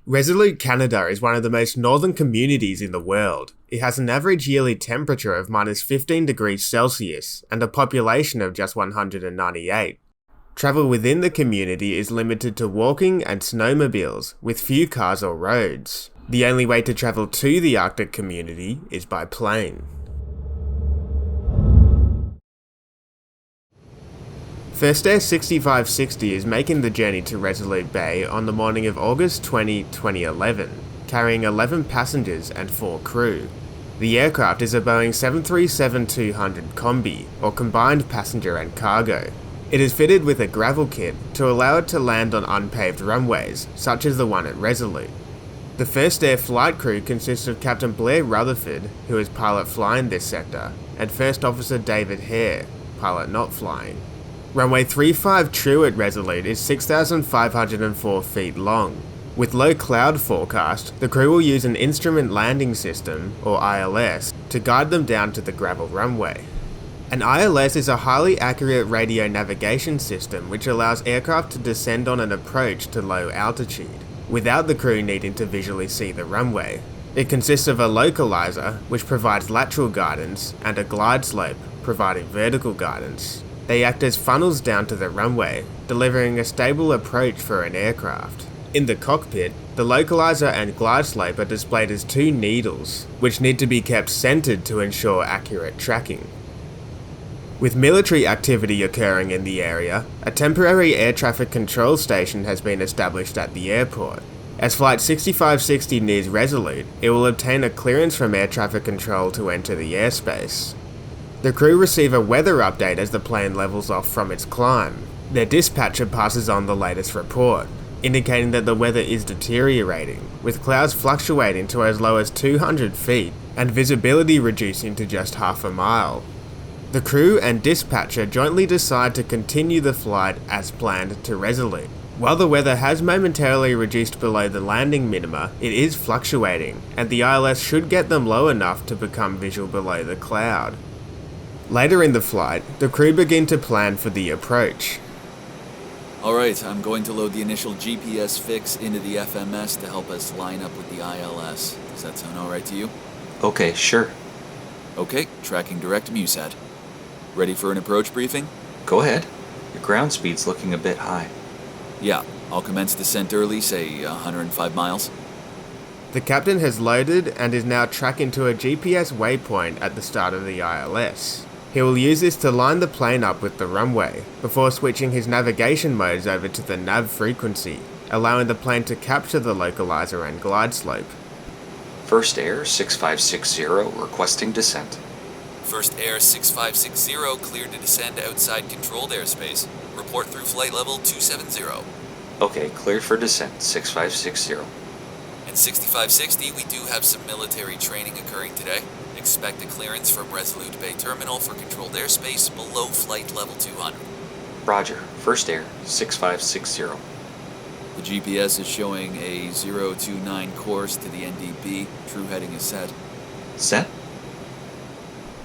Resolute Canada is one of the most northern communities in the world. It has an average yearly temperature of minus 15 degrees Celsius and a population of just 198. Travel within the community is limited to walking and snowmobiles, with few cars or roads. The only way to travel to the Arctic community is by plane. First Air 6560 is making the journey to Resolute Bay on the morning of August 20, 2011, carrying 11 passengers and 4 crew. The aircraft is a Boeing 737-200 Combi, or Combined Passenger and Cargo. It is fitted with a gravel kit to allow it to land on unpaved runways, such as the one at Resolute. The First Air flight crew consists of Captain Blair Rutherford, who is pilot flying this sector, and First Officer David Hare, pilot not flying. Runway 35 true at Resolute is 6,504 feet long. With low cloud forecast, the crew will use an Instrument Landing System, or ILS, to guide them down to the gravel runway. An ILS is a highly accurate radio navigation system which allows aircraft to descend on an approach to low altitude, without the crew needing to visually see the runway. It consists of a localizer, which provides lateral guidance, and a glide slope, providing vertical guidance. They act as funnels down to the runway, delivering a stable approach for an aircraft. In the cockpit, the localizer and glide slope are displayed as 2 needles, which need to be kept centered to ensure accurate tracking. With military activity occurring in the area, a temporary air traffic control station has been established at the airport. As Flight 6560 nears Resolute, it will obtain a clearance from air traffic control to enter the airspace. The crew receive a weather update as the plane levels off from its climb. Their dispatcher passes on the latest report, indicating that the weather is deteriorating, with clouds fluctuating to as low as 200 feet and visibility reducing to just half a mile. The crew and dispatcher jointly decide to continue the flight as planned to Resolute. While the weather has momentarily reduced below the landing minima, it is fluctuating, and the ILS should get them low enough to become visual below the cloud. Later in the flight, the crew begin to plan for the approach. Alright, I'm going to load the initial GPS fix into the FMS to help us line up with the ILS. Does that sound alright to you? Okay, sure. Okay, tracking direct MUSAT. Ready for an approach briefing? Go ahead. Your ground speed's looking a bit high. Yeah, I'll commence descent early, say 105 miles. The captain has loaded and is now tracking to a GPS waypoint at the start of the ILS. He will use this to line the plane up with the runway, before switching his navigation modes over to the nav frequency, allowing the plane to capture the localizer and glide slope. First Air 6560 requesting descent. First Air 6560 cleared to descend outside controlled airspace. Report through flight level 270. Okay, cleared for descent, 6560. In 6560, we do have some military training occurring today. Expect a clearance from Resolute Bay Terminal for controlled airspace below flight level 200. Roger, First Air 6560. The GPS is showing a 029 course to the NDB. True heading is set. Set?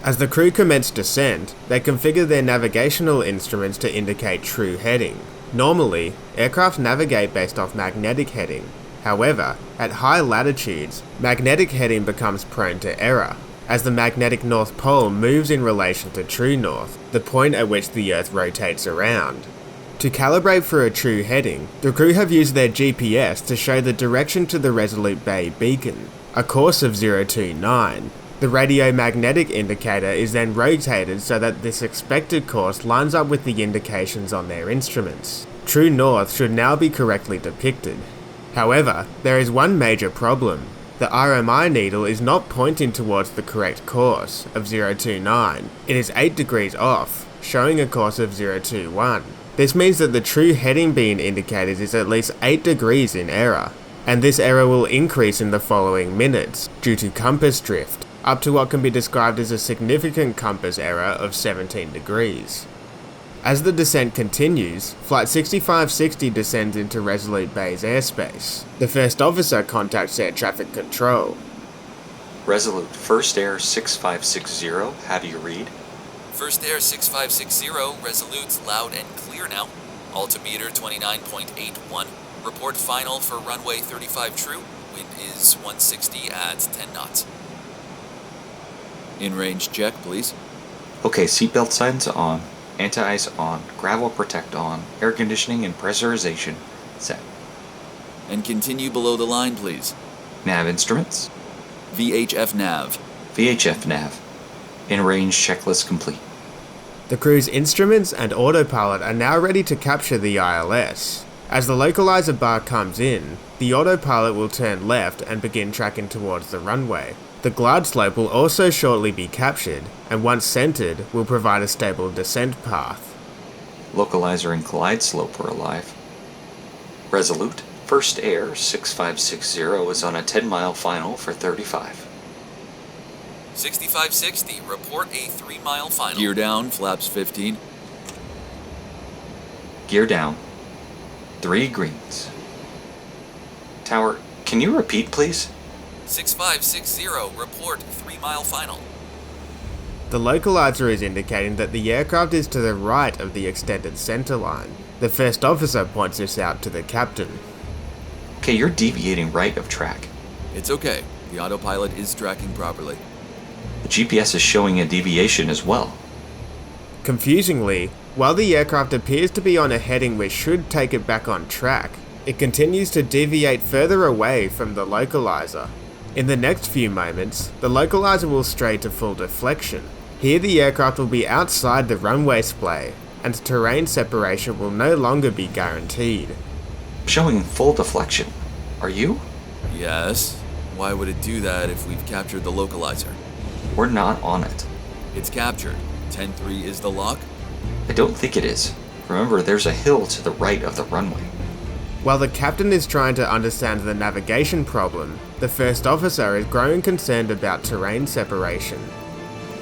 As the crew commence descent, they configure their navigational instruments to indicate true heading. Normally, aircraft navigate based off magnetic heading. However, at high latitudes, magnetic heading becomes prone to error, as the magnetic North Pole moves in relation to true north, the point at which the Earth rotates around. To calibrate for a true heading, the crew have used their GPS to show the direction to the Resolute Bay beacon, a course of 029. The radiomagnetic indicator is then rotated so that this expected course lines up with the indications on their instruments. True north should now be correctly depicted. However, there is one major problem. The RMI needle is not pointing towards the correct course of 029. It is 8 degrees off, showing a course of 021. This means that the true heading being indicated is at least 8 degrees in error, and this error will increase in the following minutes due to compass drift, up to what can be described as a significant compass error of 17 degrees. As the descent continues, Flight 6560 descends into Resolute Bay's airspace. The first officer contacts air traffic control. Resolute, First Air 6560, have you read? First Air 6560, Resolute's loud and clear now. Altimeter 29.81. Report final for runway 35 true. Wind is 160 at 10 knots. In-range check, please. Okay, seatbelt signs on, anti-ice on, gravel protect on, air conditioning and pressurization set. And continue below the line, please. Nav instruments, VHF nav. VHF nav. In-range checklist complete. The crew's instruments and autopilot are now ready to capture the ILS. As the localizer bar comes in, the autopilot will turn left and begin tracking towards the runway. The glide slope will also shortly be captured, and once centered, will provide a stable descent path. Localizer and glide slope are alive. Resolute, First Air 6560 is on a 10-mile final for 35. 6560, report a 3-mile final. Gear down, flaps 15. Gear down. 3 greens. Tower, can you repeat, please? 6560, report 3-mile final. The localizer is indicating that the aircraft is to the right of the extended center line. The first officer points this out to the captain. Okay, you're deviating right of track. It's okay. The autopilot is tracking properly. The GPS is showing a deviation as well. Confusingly, while the aircraft appears to be on a heading which should take it back on track, it continues to deviate further away from the localizer. In the next few moments, the localizer will stray to full deflection. Here the aircraft will be outside the runway splay, and terrain separation will no longer be guaranteed. Showing full deflection. Are you? Yes. Why would it do that if we've captured the localizer? We're not on it. It's captured. 10-3 is the lock? I don't think it is. Remember, there's a hill to the right of the runway. While the captain is trying to understand the navigation problem, the first officer is growing concerned about terrain separation.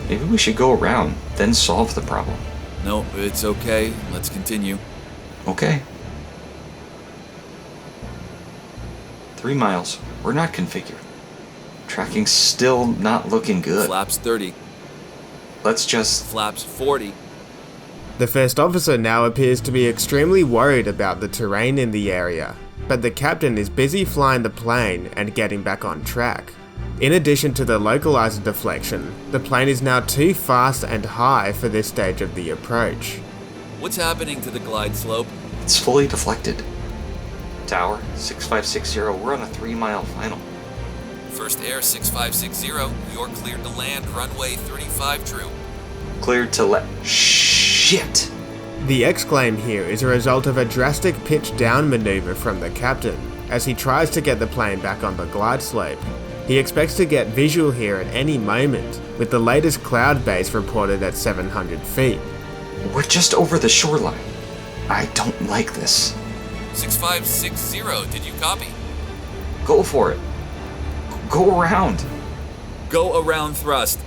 Maybe we should go around, then solve the problem. No, it's okay. Let's continue. Okay. 3 miles. We're not configured. Tracking's still not looking good. Flaps 30. Let's just... Flaps 40. The first officer now appears to be extremely worried about the terrain in the area, but the captain is busy flying the plane and getting back on track. In addition to the localizer deflection, the plane is now too fast and high for this stage of the approach. What's happening to the glide slope? It's fully deflected. Tower, 6560, we're on a 3-mile final. First Air 6560, you're cleared to land runway 35 true. Cleared to Shit! The exclaim here is a result of a drastic pitch down maneuver from the captain, as he tries to get the plane back on the glide slope. He expects to get visual here at any moment, with the latest cloud base reported at 700 feet. We're just over the shoreline. I don't like this. 6560, did you copy? Go for it. Go around. Go around thrust.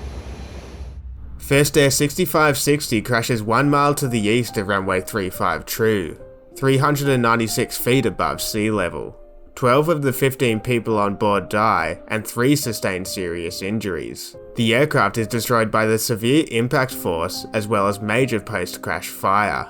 First Air 6560 crashes 1 mile to the east of runway 35 true, 396 feet above sea level. 12 of the 15 people on board die, and 3 sustain serious injuries. The aircraft is destroyed by the severe impact force as well as major post-crash fire.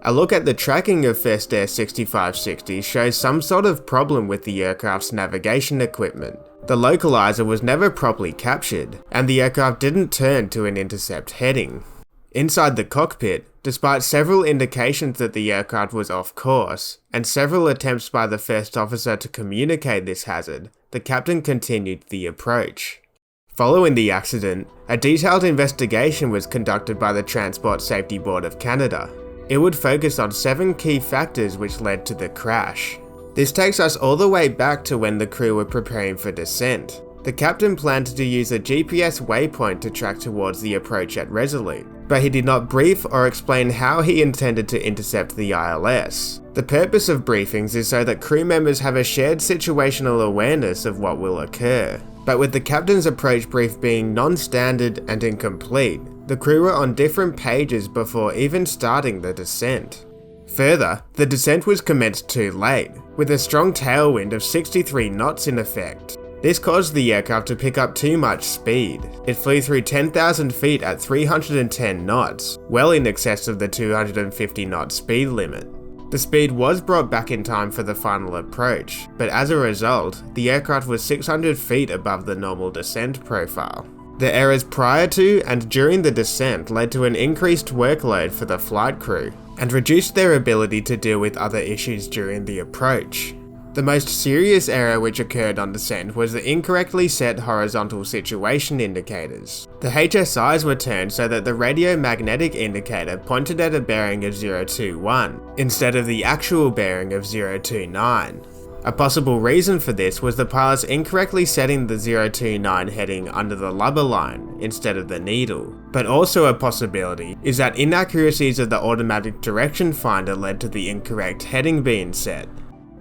A look at the tracking of First Air 6560 shows some sort of problem with the aircraft's navigation equipment. The localizer was never properly captured, and the aircraft didn't turn to an intercept heading. Inside the cockpit, despite several indications that the aircraft was off course, and several attempts by the first officer to communicate this hazard, the captain continued the approach. Following the accident, a detailed investigation was conducted by the Transport Safety Board of Canada. It would focus on 7 key factors which led to the crash. This takes us all the way back to when the crew were preparing for descent. The captain planned to use a GPS waypoint to track towards the approach at Resolute, but he did not brief or explain how he intended to intercept the ILS. The purpose of briefings is so that crew members have a shared situational awareness of what will occur. But with the captain's approach brief being non-standard and incomplete, the crew were on different pages before even starting the descent. Further, the descent was commenced too late, with a strong tailwind of 63 knots in effect. This caused the aircraft to pick up too much speed. It flew through 10,000 feet at 310 knots, well in excess of the 250 knot speed limit. The speed was brought back in time for the final approach, but as a result, the aircraft was 600 feet above the normal descent profile. The errors prior to and during the descent led to an increased workload for the flight crew, and reduced their ability to deal with other issues during the approach. The most serious error which occurred on descent was the incorrectly set horizontal situation indicators. The HSIs were turned so that the radio magnetic indicator pointed at a bearing of 021, instead of the actual bearing of 029. A possible reason for this was the pilots incorrectly setting the 029 heading under the lubber line instead of the needle. But also a possibility is that inaccuracies of the automatic direction finder led to the incorrect heading being set.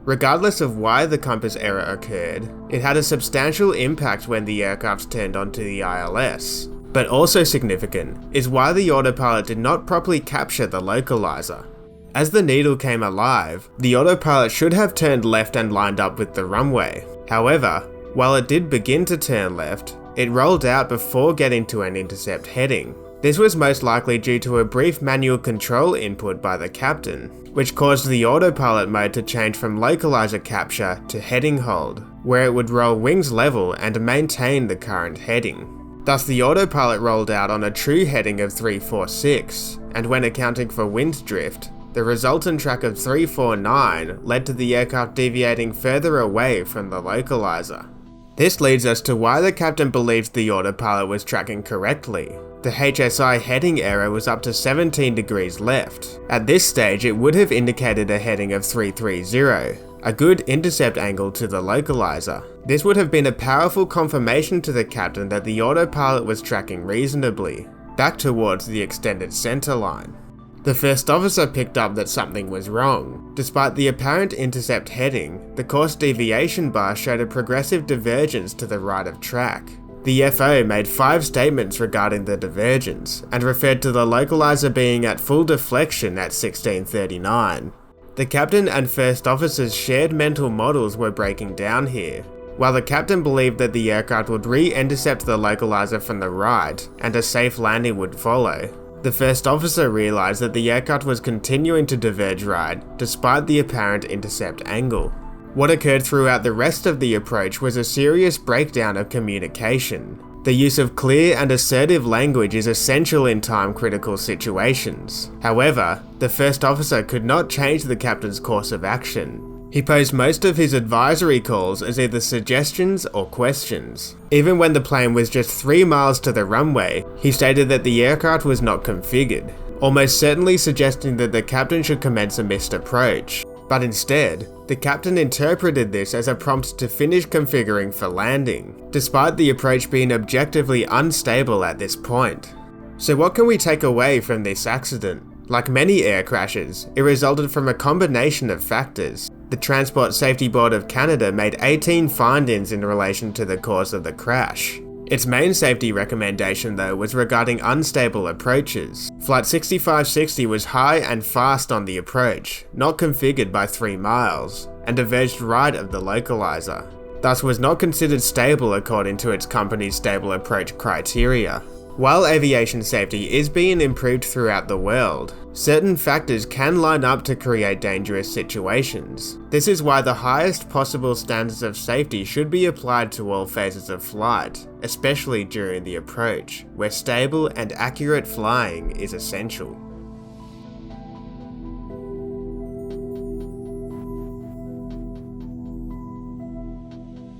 Regardless of why the compass error occurred, it had a substantial impact when the aircraft turned onto the ILS. But also significant is why the autopilot did not properly capture the localizer. As the needle came alive, the autopilot should have turned left and lined up with the runway. However, while it did begin to turn left, it rolled out before getting to an intercept heading. This was most likely due to a brief manual control input by the captain, which caused the autopilot mode to change from localizer capture to heading hold, where it would roll wings level and maintain the current heading. Thus the autopilot rolled out on a true heading of 346, and when accounting for wind drift, the resultant track of 349 led to the aircraft deviating further away from the localizer. This leads us to why the captain believed the autopilot was tracking correctly. The HSI heading error was up to 17 degrees left. At this stage, it would have indicated a heading of 330, a good intercept angle to the localizer. This would have been a powerful confirmation to the captain that the autopilot was tracking reasonably, back towards the extended center line. The first officer picked up that something was wrong. Despite the apparent intercept heading, the course deviation bar showed a progressive divergence to the right of track. The FO made 5 statements regarding the divergence, and referred to the localizer being at full deflection at 1639. The captain and first officer's shared mental models were breaking down here. While the captain believed that the aircraft would re-intercept the localizer from the right, and a safe landing would follow, the first officer realized that the aircraft was continuing to diverge right, despite the apparent intercept angle. What occurred throughout the rest of the approach was a serious breakdown of communication. The use of clear and assertive language is essential in time-critical situations. However, the first officer could not change the captain's course of action. He posed most of his advisory calls as either suggestions or questions. Even when the plane was just 3 miles to the runway, he stated that the aircraft was not configured, almost certainly suggesting that the captain should commence a missed approach. But instead, the captain interpreted this as a prompt to finish configuring for landing, despite the approach being objectively unstable at this point. So what can we take away from this accident? Like many air crashes, it resulted from a combination of factors. The Transport Safety Board of Canada made 18 findings in relation to the cause of the crash. Its main safety recommendation though was regarding unstable approaches. Flight 6560 was high and fast on the approach, not configured by 3 miles, and diverged right of the localizer. Thus was not considered stable according to its company's stable approach criteria. While aviation safety is being improved throughout the world, certain factors can line up to create dangerous situations. This is why the highest possible standards of safety should be applied to all phases of flight, especially during the approach, where stable and accurate flying is essential.